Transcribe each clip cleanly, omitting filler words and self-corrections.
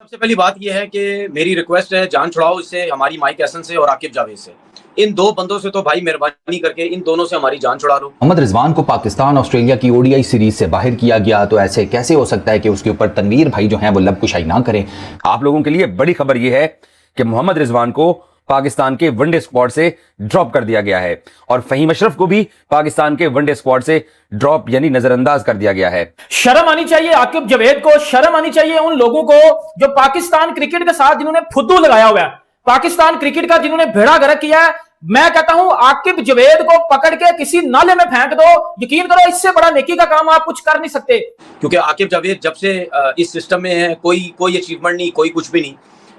सबसे पहली बात यह है कि मेरी रिक्वेस्ट है, जान छुड़ाओ इससे, हमारी माइक हसन से और आकिब जावेद से। इन दो बंदों से तो भाई मेहरबानी करके इन दोनों से हमारी जान छुड़ा लो। मोहम्मद रिजवान को पाकिस्तान ऑस्ट्रेलिया की ओडीआई सीरीज से बाहर किया गया, तो ऐसे कैसे हो सकता है कि उसके ऊपर तनवीर भाई जो हैं वो लबकुशाई ना करें। आप लोगों के लिए बड़ी खबर यह है कि मोहम्मद रिजवान को पाकिस्तान के वनडे स्क्वाड से ड्रॉप कर दिया गया है और फहीम अशरफ को भी पाकिस्तान के वनडे स्क्वाड से ड्रॉप यानी नजरअंदाज कर दिया गया है। शर्म आनी चाहिए आकिब जावेद को, शर्म आनी चाहिए उन लोगों को जो पाकिस्तान क्रिकेट के साथ जिन्होंने फुद्दू लगाया हुआ है, पाकिस्तान क्रिकेट का जिन्होंने भेड़ा गर्क किया है। मैं कहता हूं आकिब जावेद को पकड़ के किसी नाले में फेंक दो। यकीन करो इससे बड़ा नेकी का काम आप कुछ कर नहीं सकते, क्योंकि आकिब जावेद जब से इस सिस्टम में है कोई अचीवमेंट नहीं, कोई कुछ भी नहीं।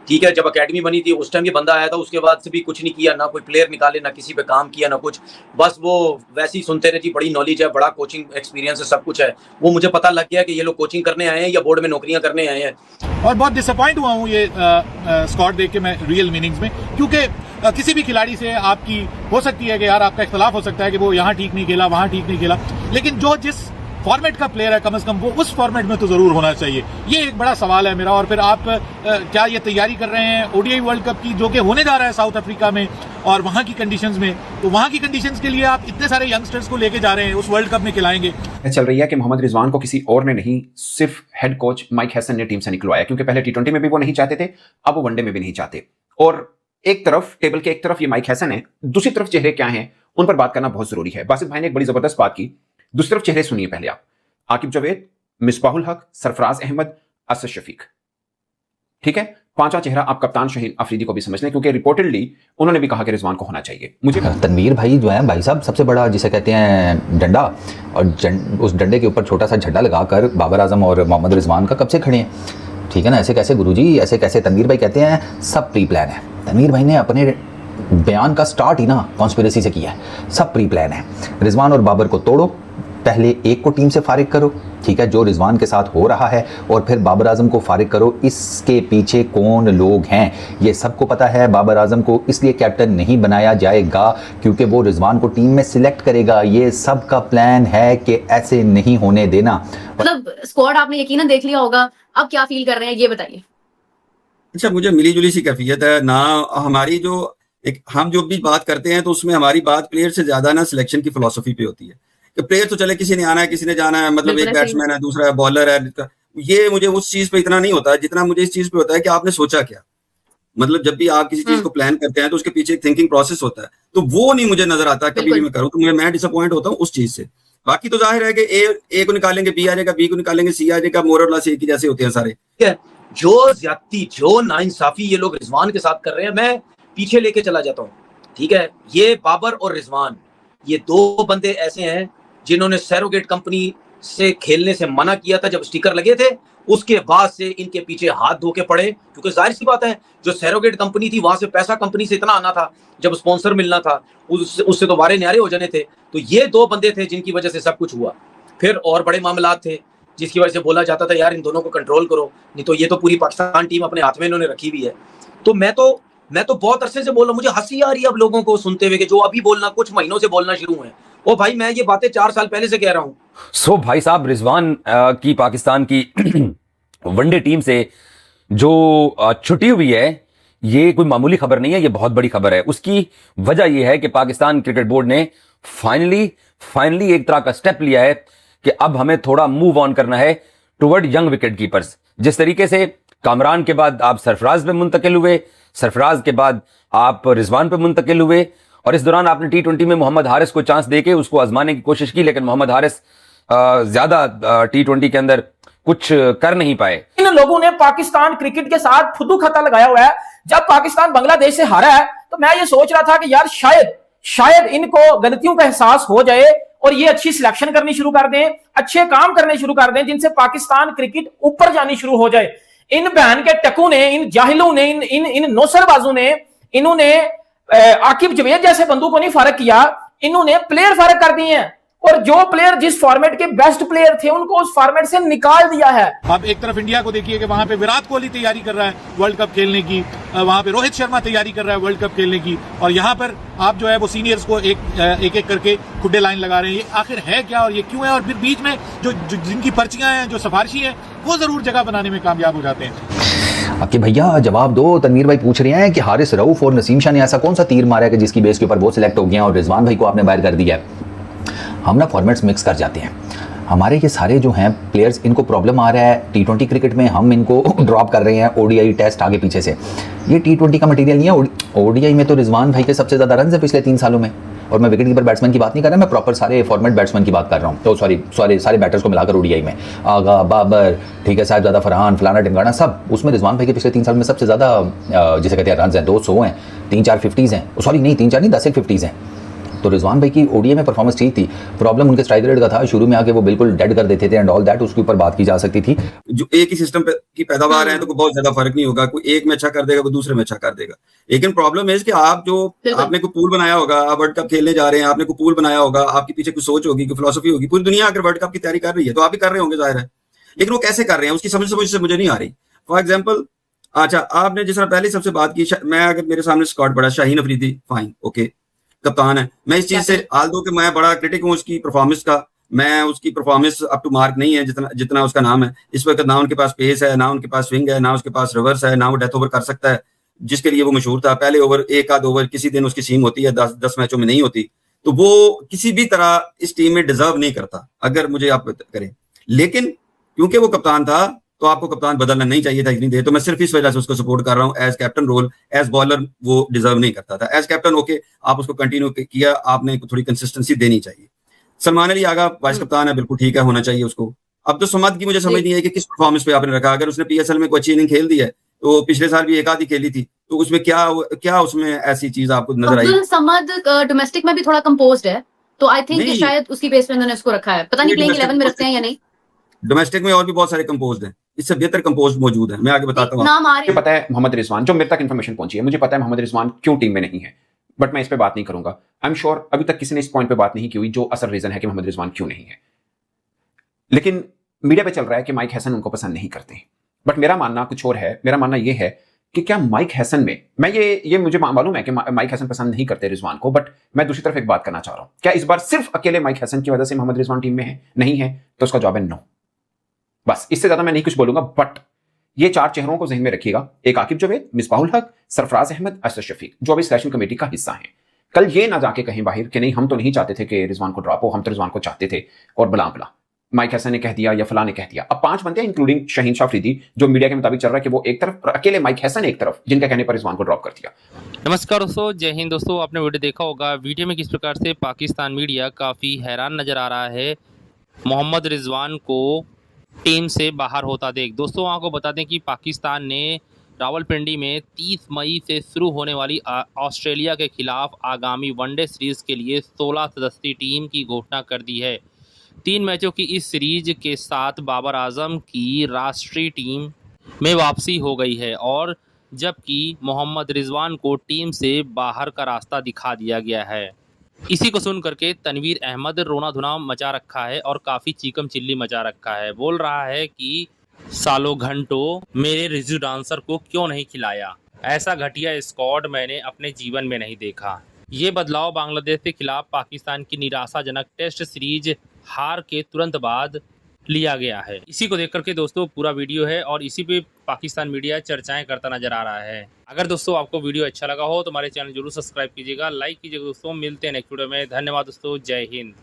ठीक है, जब एकेडमी बनी थी उस टाइम ये बंदा आया था, उसके बाद से भी कुछ नहीं किया, ना कोई प्लेयर निकाले, ना किसी पे काम किया, ना कुछ। बस वो वैसे ही सुनते रहे जी, बड़ी नॉलेज है, बड़ा कोचिंग एक्सपीरियंस है, सब कुछ है। वो मुझे पता लग गया कि ये लोग कोचिंग करने आए हैं या बोर्ड में नौकरियां करने आए हैं। और बहुत डिसअपॉइंट हुआ हूँ ये स्क्वाड देख के मैं रियल मीनिंग्स में, क्योंकि किसी भी खिलाड़ी से आपकी हो सकती है कि यार आपका इख्तलाफ हो सकता है कि वो यहाँ ठीक नहीं खेला, वहाँ ठीक नहीं खेला, लेकिन जो जिस फॉर्मेट का प्लेयर है कम से कम वो उस फॉर्मेट में तो जरूर होना चाहिए। ये एक बड़ा सवाल है मेरा। और फिर आप क्या ये तैयारी कर रहे हैं ओडीआई वर्ल्ड कप की, जो कि होने जा रहा है साउथ अफ्रीका में, और वहां की कंडीशंस में, तो वहां की कंडीशंस के लिए आप इतने सारे यंगस्टर्स को लेके जा रहे हैं, उस वर्ल्ड कप में खिलाएंगे। चल रही है कि मोहम्मद रिजवान को किसी और ने नहीं, सिर्फ हेड कोच माइक हसन ने टीम से निकलवाया, क्योंकि पहले टी20 में भी वो नहीं चाहते थे, अब वो वनडे में भी नहीं चाहते। और एक तरफ टेबल के एक तरफ ये माइक हसन है, दूसरी तरफ चेहरे क्या हैं उन पर बात करना बहुत जरूरी है। बासित भाई ने एक बड़ी जबरदस्त बात की, दूसरी तरफ चेहरे सुनिए पहले आप। आकिब जावेद, मिसबाहुल हक, सरफराज अहमद, असद शफीक। ठीक है, पांचवा चेहरा आप कप्तान शाहीन अफरीदी को भी समझ लें, क्योंकि रिपोर्टेडली उन्होंने भी कहा कि रिजवान को होना चाहिए। मुझे तनवीर भाई जो है भाई साहब सबसे बड़ा जिसे कहते हैं डंडा, और उस डंडे के ऊपर छोटा सा झंडा लगाकर बाबर आजम और मोहम्मद रिजवान का कब से खड़े हैं। ठीक है ना, ऐसे कैसे गुरुजी, ऐसे कैसे। तनवीर भाई कहते हैं सब प्री प्लान है। तनवीर भाई ने अपने बयान का स्टार्ट ही ना कॉन्स्पिरेसी से किया है। सब प्री प्लान है। रिजवान और बाबर को तोड़ो, पहले एक को टीम से फारिग करो, ठीक है, जो रिजवान के साथ हो रहा है, और फिर बाबर आजम को फारिग करो। इसके पीछे कौन लोग हैं ये सबको पता है। बाबर आजम को इसलिए कैप्टन नहीं बनाया जाएगा क्योंकि वो रिजवान को टीम में सिलेक्ट करेगा। ये सब का प्लान है कि ऐसे नहीं होने देना। मतलब स्क्वाड आपने यकीनन देख लिया होगा, अब क्या फील कर रहे हैं ये बताइए। अच्छा, मुझे मिली जुली सी कैफियत है ना। हमारी जो हम जो भी बात करते हैं तो उसमें हमारी बात प्लेयर से ज्यादा ना सिलेक्शन की फिलॉसफी पे होती है कि प्लेयर तो चले किसी ने आना है, किसी ने जाना है, मतलब एक बैट्समैन है, दूसरा है बॉलर है। ये मुझे उस चीज पे इतना नहीं होता जितना मुझे इस चीज पे होता है कि आपने सोचा क्या। मतलब जब भी आप किसी चीज को प्लान करते हैं तो उसके पीछे एक थिंकिंग प्रोसेस होता है, तो वो नहीं मुझे नजर आता कभी भी मैं करूँ, तो मैं डिसअपॉइंट होता हूँ उस चीज से। बाकी तो जाहिर है कि ए को निकालेंगे बी आ जाएगा, बी को निकालेंगे सी आ जाएगा, मोर और लेस एक ही जैसे होते हैं सारे। जो ज्यादती, जो नाइंसाफी ये लोग रिजवान के साथ कर रहे हैं, मैं पीछे लेके चला जाता हूँ। ठीक है, ये बाबर और रिजवान, ये दो बंदे ऐसे हैं जिन्होंने सैरोगेट कंपनी से खेलने से मना किया था जब स्टिकर लगे थे। उसके बाद से इनके पीछे हाथ धो के पड़े, क्योंकि जाहिर सी बात है जो सैरोगेट कंपनी थी वहां से पैसा कंपनी से इतना आना था, जब स्पॉन्सर मिलना था उससे तो वारे न्यारे हो जाने थे। तो ये दो बंदे थे जिनकी वजह से सब कुछ हुआ। फिर और बड़े मामला थे जिसकी वजह से बोला जाता था यार इन दोनों को कंट्रोल करो, नहीं तो ये तो पूरी पाकिस्तान टीम अपने हाथ में इन्होंने रखी हुई है। तो मैं तो बहुत अरसे से बोल रहा हूँ, मुझे हंसी आ रही है अब लोगों को सुनते हुए कि जो अभी बोलना कुछ महीनों से बोलना शुरू हुए। ओ भाई, मैं ये बातें 4 साल पहले से कह रहा हूँ। सो भाई साहब, रिजवान की पाकिस्तान की वनडे टीम से जो छुट्टी हुई है, ये कोई मामूली खबर नहीं है, ये बहुत बड़ी खबर है। उसकी वजह यह है कि पाकिस्तान क्रिकेट बोर्ड ने फाइनली एक तरह का स्टेप लिया है कि अब हमें थोड़ा मूव ऑन करना है टुवर्ड यंग विकेट कीपर्स। जिस तरीके से कामरान के बाद आप सरफराज पे मुंतकिल हुए, सरफराज के बाद आप रिजवान पे मुंतकिल हुए, और इस दौरान आपने टी20 में मोहम्मद हारिस को चांस देके उसको आजमाने की कोशिश की, लेकिन मोहम्मद हारिस ज्यादा टी20 के अंदर कुछ कर नहीं पाए। इन लोगों ने पाकिस्तान क्रिकेट के साथ फुद्दू खाता लगाया हुआ है। जब पाकिस्तान बांग्लादेश से हारा है तो मैं ये सोच रहा था कि यार शायद इनको गलतियों का एहसास हो जाए और ये अच्छी सिलेक्शन करनी शुरू कर दें, अच्छे काम करने शुरू कर दें, जिनसे पाकिस्तान क्रिकेट ऊपर जानी शुरू हो जाए। इन बहन के टकू ने, इन जाहिलों ने, इन नौसरबाजों ने, इन्होंने आकिब जावेद जैसे बंदू को नहीं फारक किया, इन्होंने प्लेयर फारक कर दिए हैं, और जो प्लेयर जिस फॉर्मेट के बेस्ट प्लेयर थे उनको उस फॉर्मेट से निकाल दिया है। अब एक तरफ इंडिया को देखिए कि वहां पे विराट कोहली तैयारी कर रहा है वर्ल्ड कप खेलने की, वहां पे रोहित शर्मा तैयारी कर रहा है वर्ल्ड कप खेलने की, और यहाँ पर आप जो है वो सीनियर्स को एक करके खुड्डे लाइन लगा रहे हैं। ये आखिर है क्या और ये क्यों है? और फिर बीच में जो जिनकी पर्चियां हैं, जो सिफारिशी हैं, वो जरूर जगह बनाने में कामयाब हो जाते हैं। कि भैया जवाब दो। तनवीर भाई पूछ रहे हैं कि हारिस रऊफ और नसीम शाह ने ऐसा कौन सा तीर मारा है कि जिसकी बेस के ऊपर वो सिलेक्ट हो गया और रिजवान भाई को आपने बाहर कर दिया है। हम ना फॉर्मेट्स मिक्स कर जाते हैं। हमारे ये सारे जो हैं प्लेयर्स, इनको प्रॉब्लम आ रहा है T20 क्रिकेट में, हम इनको ड्रॉप कर रहे हैं ODI टेस्ट आगे पीछे से। ये T20 का मटेरियल नहीं है। ODI में तो रिजवान भाई के सबसे ज़्यादा रन है पिछले 3 सालों में। और मैं विकेट कीपर बैट्समैन की बात नहीं कर रहा, मैं प्रॉपर सारे फॉर्मेट बैट्समैन की बात कर रहा हूँ। तो सॉरी सारे बैटर्स को मिलाकर ODI में आगा, बाबर, ठीक है, साहिबजादा, फरहान, फलाना टिमगाना, सब उसमें रिजवान भाई के पिछले 3 साल में सबसे ज़्यादा जिसे कहते हैं रन हैं, 200 हैं, 3-4 50s हैं। सॉरी नहीं 3-4 नहीं 10 50s हैं। तो रिजवान भाई की ODI में परफॉर्मेंस ठीक थी। प्रॉब्लम उनके स्ट्राइक रेट का था, शुरू में आके वो बिल्कुल डेड कर देते थे एंड ऑल दैट, उसके ऊपर बात की जा सकती थी। जो एक ही सिस्टम की पैदावार है तो कोई बहुत ज्यादा फर्क नहीं होगा, कोई एक में अच्छा कर देगा कोई दूसरे में अच्छा कर देगा। लेकिन प्रॉब्लम है कि आप जो आपने कोई पूल बनाया होगा, आप वर्ल्ड कप खेलने जा रहे हैं, आपने कोई पूल बनाया होगा, आपके पीछे कुछ सोच होगी, कोई फिलोसफी होगी। पूरी दुनिया अगर वर्ल्ड कप की तैयारी कर रही है तो आप भी कर रहे होंगे, जाहिर है। लेकिन वो कैसे कर रहे हैं उसकी समझ से मुझे नहीं आ रही। फॉर एग्जाम्पल, अच्छा आपने जिस तरह पहले सबसे बात की, मैं अगर मेरे सामने स्क्वाड पड़ा, शाहीन अफरीदी फाइन ओके कप्तान है, मैं इस चीज से हाल दो कि मैं बड़ा क्रिटिक हूँ उसकी परफॉर्मेंस का। मैं उसकी परफॉर्मेंस अप टू मार्क नहीं है जितना उसका नाम है इस वक्त। ना उनके पास पेस है, ना उनके पास स्विंग है, ना उसके पास रिवर्स है, ना वो डेथ ओवर कर सकता है जिसके लिए वो मशहूर था। पहले ओवर, एक आध ओवर किसी दिन उसकी सीम होती है, 10 मैचों में नहीं होती। तो वो किसी भी तरह इस टीम में डिजर्व नहीं करता, अगर मुझे आप करें। लेकिन क्योंकि वो कप्तान था तो आपको कप्तान बदलना नहीं चाहिए था इतनी देर। तो मैं सिर्फ इस वजह से उसको सपोर्ट कर रहा हूँ। As captain role, as bowler वो डिजर्व नहीं करता था। एज कैप्टन ओके आप उसको कंटिन्यू किया, आपने थोड़ी कंसिस्टेंसी देनी चाहिए। सलमान अली आगा वाइस कप्तान है, बिल्कुल ठीक है, होना चाहिए उसको। अब तो समद की मुझे समझ नहीं है कि किस परफॉर्मेंस पे आपने रखा। अगर उसने PSL में कोई अच्छी इनिंग खेल दी है तो पिछले साल भी एक आधी खेली थी, तो उसमें क्या उसमें ऐसी चीज आपको नजर आई? अब्दुल समद डोमेस्टिक में भी थोड़ा कंपोज्ड है, तो आई थिंक कि नहीं। शायद उसकी बेस पे उन्होंने उसको रखा है। पता नहीं प्लेइंग 11 में रखते हैं या नहीं। डोमेस्टिक में और भी बहुत सारे कंपोज्ड हैं, इससे बेहतर कंपोज्ड मौजूद है। मैं आगे बताता हूँ। नाम आ रहे मुझे पता है मोहम्मद रिजवान, जो मेरे तक इन्फॉर्मेशन पहुंची है, मुझे पता है मोहम्मद रिजवान क्यों टीम में नहीं है, बट मैं इस पे बात नहीं करूंगा। आई एम श्योर अभी तक किसी ने इस पॉइंट पे बात नहीं की हुई जो असल रीजन है कि मोहम्मद रिजवान क्यों नहीं है। लेकिन मीडिया पे चल रहा है कि माइक हैसन उनको पसंद नहीं करते, बट मेरा मानना कुछ और है। मेरा मानना यह है कि क्या माइक हैसन में, मैं ये मुझे मालूम है कि माइक हैसन पसंद नहीं करते रिजवान को, बट मैं दूसरी तरफ एक बात करना चाह रहा हूं। क्या इस बार सिर्फ अकेले माइक हैसन की वजह से मोहम्मद रिजवान टीम में है? नहीं है, तो उसका जवाब है नो। बस इससे ज्यादा मैं नहीं कुछ बोलूंगा। बट ये 4 चेहरों को जहन में रखिएगा, एक आकिब जावेद, मिसबाहुल हक, सरफराज अहमद, असद शफीक, जो अभी सिलेक्शन कमेटी का हिस्सा हैं। कल ये ना जाके कहीं बाहर कि नहीं हम तो नहीं चाहते थे कि रिजवान को ड्रॉप हो, हम तो रिजवान को चाहते थे और बला माइक हैसन ने कह दिया या फलां ने कह दिया। अब 5 बंदे इंक्लूडिंग शाहीन शाह अफरीदी, जो मीडिया के मुताबिक चल रहा है कि वो एक तरफ, अकेले माइक हैसन एक तरफ, जिनका कहने पर रिजवान को ड्रॉप कर दिया। नमस्कार दोस्तों, जय हिंद दोस्तों। आपने वीडियो देखा होगा, वीडियो में किस प्रकार से पाकिस्तान मीडिया काफ़ी हैरान नज़र आ रहा है मोहम्मद रिजवान को टीम से बाहर होता देख। दोस्तों आपको बता दें कि पाकिस्तान ने रावलपिंडी में 30 मई से शुरू होने वाली ऑस्ट्रेलिया के खिलाफ आगामी वनडे सीरीज़ के लिए 16 सदस्यीय टीम की घोषणा कर दी है। 3 मैचों की इस सीरीज के साथ बाबर आजम की राष्ट्रीय टीम में वापसी हो गई है और जबकि मोहम्मद रिजवान को टीम से बाहर का रास्ता दिखा दिया गया है। इसी को सुन करके तनवीर अहमद रोना धुना मचा रखा है और काफ़ी चीकम चिल्ली मचा रखा है। बोल रहा है कि सालों घंटों मेरे रिजू डांसर को क्यों नहीं खिलाया, ऐसा घटिया स्क्वाड मैंने अपने जीवन में नहीं देखा। ये बदलाव बांग्लादेश के खिलाफ पाकिस्तान की निराशाजनक टेस्ट सीरीज हार के तुरंत बाद लिया गया है। इसी को देख करके दोस्तों पूरा वीडियो है और इसी पे पाकिस्तान मीडिया चर्चाएं करता नजर आ रहा है। अगर दोस्तों आपको वीडियो अच्छा लगा हो तो हमारे चैनल जरूर सब्सक्राइब कीजिएगा, लाइक कीजिएगा दोस्तों। मिलते हैं नेक्स्ट वीडियो में। धन्यवाद दोस्तों, जय हिंद।